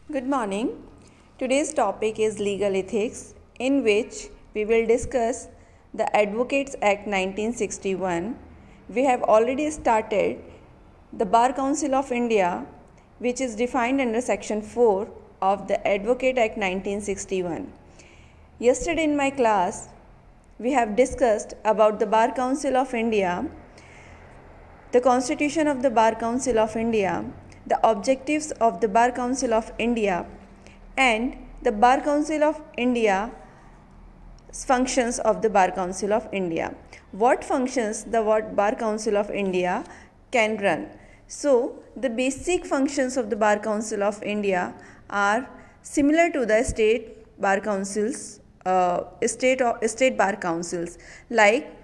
Good morning. Today's topic is legal ethics, in which we will discuss the Advocates Act 1961. We have already started the Bar Council of India, which is defined under Section 4 of the Advocate Act 1961. Yesterday in my class, we have discussed about the Bar Council of India, the Constitution of the Bar Council of India, the objectives of the Bar Council of India, and the Bar Council of India functions of the Bar Council of India. What functions the Bar Council of India can run? So, the basic functions of the Bar Council of India are similar to the state bar councils, state bar councils, like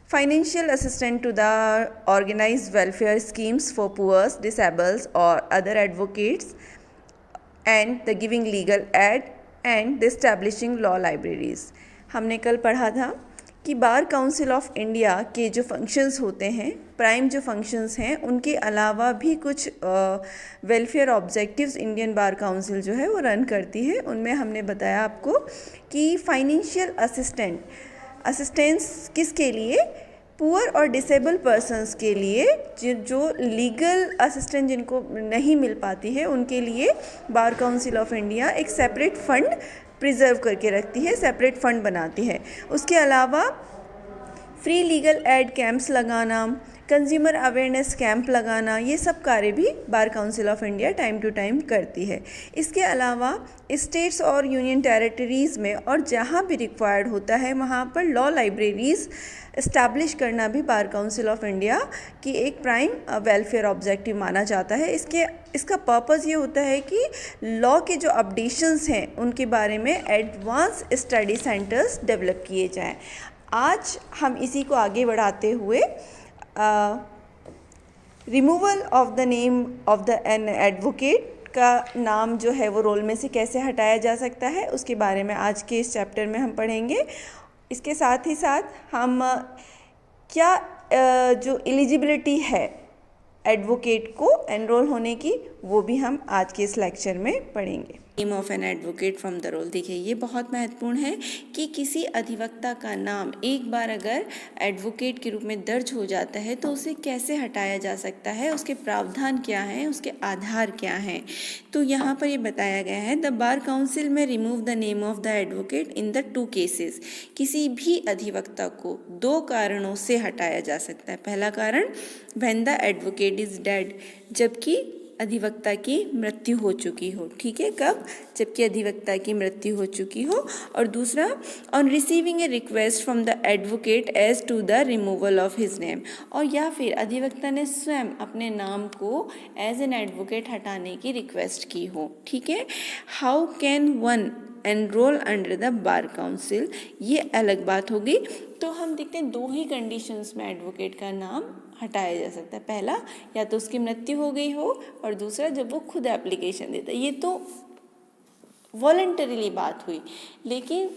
financial assistance to the organized welfare schemes for poor, disabled or other advocates, and the giving legal aid and the establishing law libraries. हमने कल पढ़ा था कि बार Council of India के जो functions होते हैं, prime जो फंक्शंस हैं, उनके अलावा भी कुछ welfare objectives Indian Bar council जो है वो रन करती है. उनमें हमने बताया आपको कि फाइनेंशियल असिस्टेंस किसके लिए, पुअर और डिसेबल पर्सन्स के लिए, जो लीगल असिस्टेंस जिनको नहीं मिल पाती है उनके लिए बार काउंसिल ऑफ इंडिया एक सेपरेट फंड प्रिजर्व करके रखती है, सेपरेट फंड बनाती है. उसके अलावा फ्री लीगल एड कैंप्स लगाना, कंज्यूमर अवेयरनेस कैंप लगाना, ये सब कार्य भी Bar Council of India time to time करती है. इसके अलावा स्टेट्स और यूनियन टेरिटरीज़ में और जहाँ भी रिक्वायर्ड होता है वहाँ पर लॉ लाइब्रेरीज़ इस्टेब्लिश करना भी बार काउंसिल ऑफ इंडिया की एक प्राइम वेलफेयर ऑब्जेक्टिव माना जाता है. इसका पर्पज़ ये होता है कि लॉ के जो अपडेशंस हैं उनके बारे में एडवांस स्टडी सेंटर्स डेवलप किए जाएं. आज हम इसी को आगे बढ़ाते हुए removal of the name of the an advocate का नाम जो है वो रोल में से कैसे हटाया जा सकता है उसके बारे में आज के इस चैप्टर में हम पढ़ेंगे. इसके साथ ही साथ हम क्या जो एलिजिबिलिटी है एडवोकेट को एनरोल होने की वो भी हम आज के इस लेक्चर में पढ़ेंगे. Name of an advocate from the roll. देखिए ये बहुत महत्वपूर्ण है कि किसी अधिवक्ता का नाम एक बार अगर एडवोकेट के रूप में दर्ज हो जाता है तो उसे कैसे हटाया जा सकता है, उसके प्रावधान क्या हैं, उसके आधार क्या हैं. तो यहाँ पर ये बताया गया है, द बार काउंसिल में remove the name of the advocate in the 2 cases. किसी भी अधिवक्ता को 2 कारणों से हटाया जा सकता है. पहला कारण when the advocate is dead, जबकि अधिवक्ता की मृत्यु हो चुकी हो. ठीक है, कब? जबकि अधिवक्ता की मृत्यु हो चुकी हो. और दूसरा, on receiving a request from the advocate as to the removal of his name, और या फिर अधिवक्ता ने स्वयं अपने नाम को एज एन एडवोकेट हटाने की रिक्वेस्ट की हो. ठीक है. How can one enrol under the bar council, ये अलग बात होगी. तो हम देखते हैं 2 ही कंडीशंस में एडवोकेट का नाम हटाया जा सकता है. पहला, या तो उसकी मृत्यु हो गई हो, और दूसरा जब वो खुद एप्लीकेशन देता है. ये तो वॉलंटरीली बात हुई, लेकिन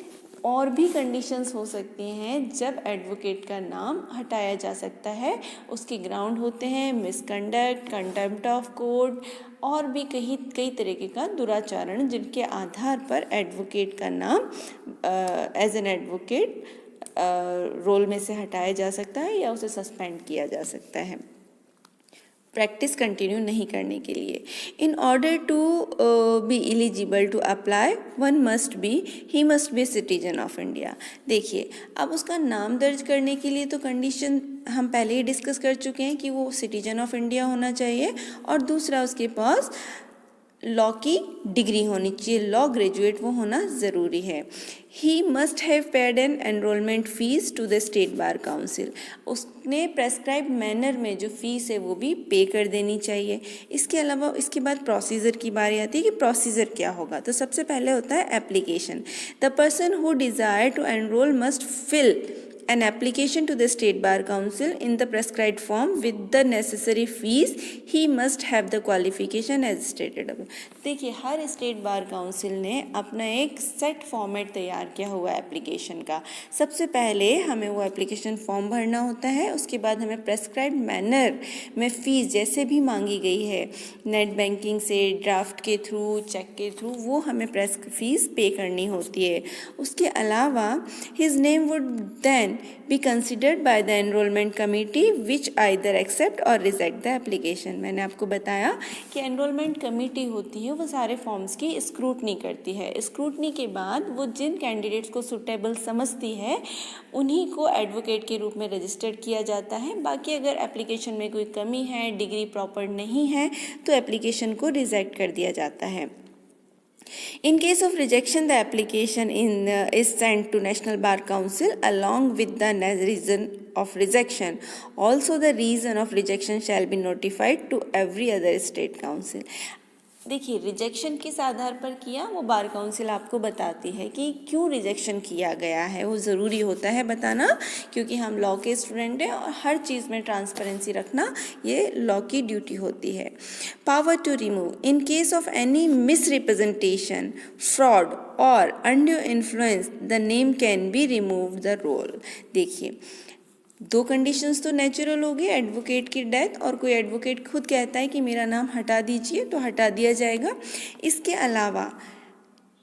और भी कंडीशंस हो सकती हैं जब एडवोकेट का नाम हटाया जा सकता है. उसके ग्राउंड होते हैं मिसकंडक्ट, कंटेम्प्ट ऑफ कोर्ट और भी कई तरीके का दुराचरण, जिनके आधार पर एडवोकेट का नाम एज एन एडवोकेट रोल में से हटाया जा सकता है या उसे सस्पेंड किया जा सकता है प्रैक्टिस कंटिन्यू नहीं करने के लिए. In order to be eligible to apply he must be citizen of India. देखिए, अब उसका नाम दर्ज करने के लिए तो कंडीशन हम पहले ही डिस्कस कर चुके हैं कि वो सिटीजन ऑफ इंडिया होना चाहिए, और दूसरा उसके पास लॉ की डिग्री होनी चाहिए, लॉ ग्रेजुएट वो होना ज़रूरी है. He must have paid an enrollment fees to the state bar council. उसने प्रेस्क्राइब मैनर में जो फ़ीस है वो भी पे कर देनी चाहिए. इसके अलावा इसके बाद प्रोसीजर की बारी आती है कि प्रोसीजर क्या होगा. तो सबसे पहले होता है application. The person who desire to enrol must fill an application to the State Bar Council in the prescribed form with the necessary fees, he must have the qualification as stated above. देखिए हर state bar council ने अपना एक set format तैयार किया हुआ है application का। सबसे पहले हमें वो एप्लीकेशन फॉर्म भरना होता है, उसके बाद हमें प्रेस्क्राइब्ड मैनर में फ़ीस जैसे भी मांगी गई है, नेट बैंकिंग से, ड्राफ्ट के थ्रू, चेक के थ्रू, वो हमें फीस पे करनी होती है। उसके अलावा his name would then be considered by the enrollment committee which either accept or reject the application। मैंने आपको बताया कि एनरोलमेंट कमेटी होती है वो सारे फॉर्म्स की स्क्रूटनी करती है। स्क्रूटनी के बाद वो जिन कैंडिडेट्स को सुटेबल समझती है उन्हीं को एडवोकेट के रूप में रजिस्टर किया जाता है। बाकी अगर एप्लीकेशन में कोई कमी है, डिग्री प्रॉपर नहीं है, तो एप्लीकेशन को रिजेक्ट कर दिया जाता है। In case of rejection, the application is sent to National Bar Council along with the reason of rejection. Also, the reason of rejection shall be notified to every other state council. देखिए rejection किस आधार पर किया वो bar council आपको बताती है कि क्यों रिजेक्शन किया गया है। वो ज़रूरी होता है बताना, क्योंकि हम लॉ के स्टूडेंट हैं और हर चीज़ में ट्रांसपेरेंसी रखना ये लॉ की ड्यूटी होती है। Power to remove in case of any misrepresentation, fraud और undue influence the name can be remove the roll. देखिए दो कंडीशंस तो नेचुरल होगी, एडवोकेट की डेथ और कोई एडवोकेट खुद कहता है कि मेरा नाम हटा दीजिए तो हटा दिया जाएगा। इसके अलावा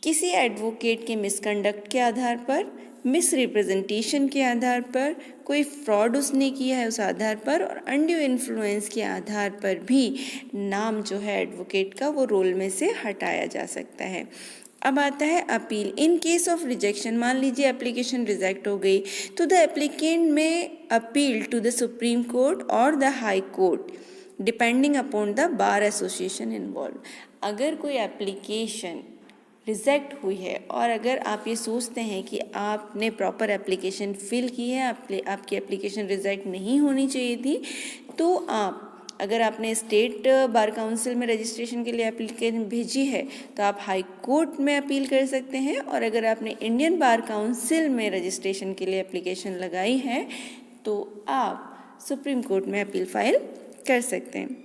किसी एडवोकेट के मिसकंडक्ट के आधार पर, मिस रिप्रेजेंटेशन के आधार पर, कोई फ्रॉड उसने किया है उस आधार पर और अनड्यू इन्फ्लुएंस के आधार पर भी नाम जो है एडवोकेट का वो रोल में से हटाया जा सकता है। अब आता है appeal. In case of rejection, मान लीजिए एप्लीकेशन रिजेक्ट हो गई तो the applicant may appeal to the supreme court और the high court depending upon the bar association involve. अगर कोई एप्लीकेशन रिजेक्ट हुई है और अगर आप ये सोचते हैं कि आपने प्रॉपर एप्लीकेशन फिल की है, आपकी एप्लीकेशन रिजेक्ट नहीं होनी चाहिए थी, तो आप अगर आपने स्टेट बार काउंसिल में रजिस्ट्रेशन के लिए एप्लीकेशन भेजी है तो आप हाई कोर्ट में अपील कर सकते हैं, और अगर आपने इंडियन बार काउंसिल में रजिस्ट्रेशन के लिए एप्लीकेशन लगाई है तो आप सुप्रीम कोर्ट में अपील फाइल कर सकते हैं।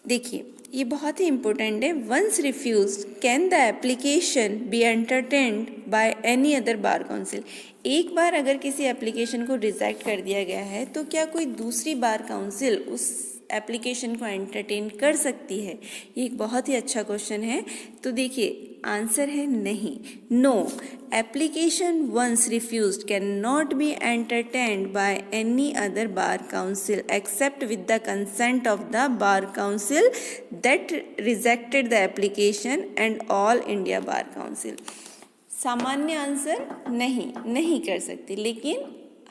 देखिए ये बहुत ही इम्पोर्टेंट है। Once refused can the application be entertained by any other bar council. एक बार अगर किसी एप्लीकेशन को रिजेक्ट कर दिया गया है तो क्या कोई दूसरी बार काउंसिल उस एप्लीकेशन को एंटरटेन कर सकती है? ये एक बहुत ही अच्छा क्वेश्चन है। तो देखिए आंसर है नहीं, no. Application once refused can not be entertained by any other bar council except with the consent of the bar council that rejected the application and All India Bar Council. सामान्य answer नहीं कर सकती, लेकिन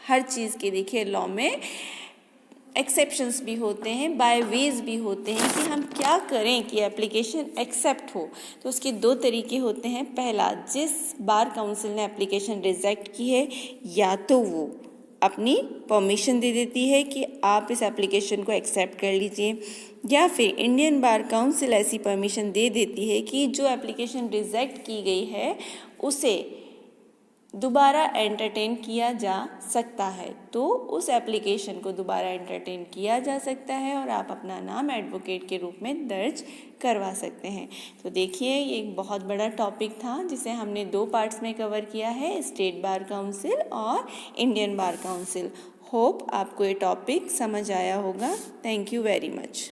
हर चीज़ के देखिए law में exceptions भी होते हैं, बाय वेज भी होते हैं कि हम क्या करें कि एप्लीकेशन एक्सेप्ट हो। तो उसके दो तरीके होते हैं। पहला, जिस बार काउंसिल ने एप्लीकेशन रिजेक्ट की है या तो वो अपनी परमिशन दे देती है कि आप इस एप्लीकेशन को एक्सेप्ट कर लीजिए, या फिर इंडियन बार काउंसिल ऐसी परमिशन दे देती है कि जो एप्लीकेशन रिजेक्ट की गई है उसे दोबारा एंटरटेन किया जा सकता है। तो उस एप्लीकेशन को दोबारा एंटरटेन किया जा सकता है और आप अपना नाम एडवोकेट के रूप में दर्ज करवा सकते हैं। तो देखिए ये एक बहुत बड़ा टॉपिक था जिसे हमने दो पार्ट्स में कवर किया है, स्टेट बार काउंसिल और इंडियन बार काउंसिल। होप आपको ये टॉपिक समझ आया होगा। Thank you very much.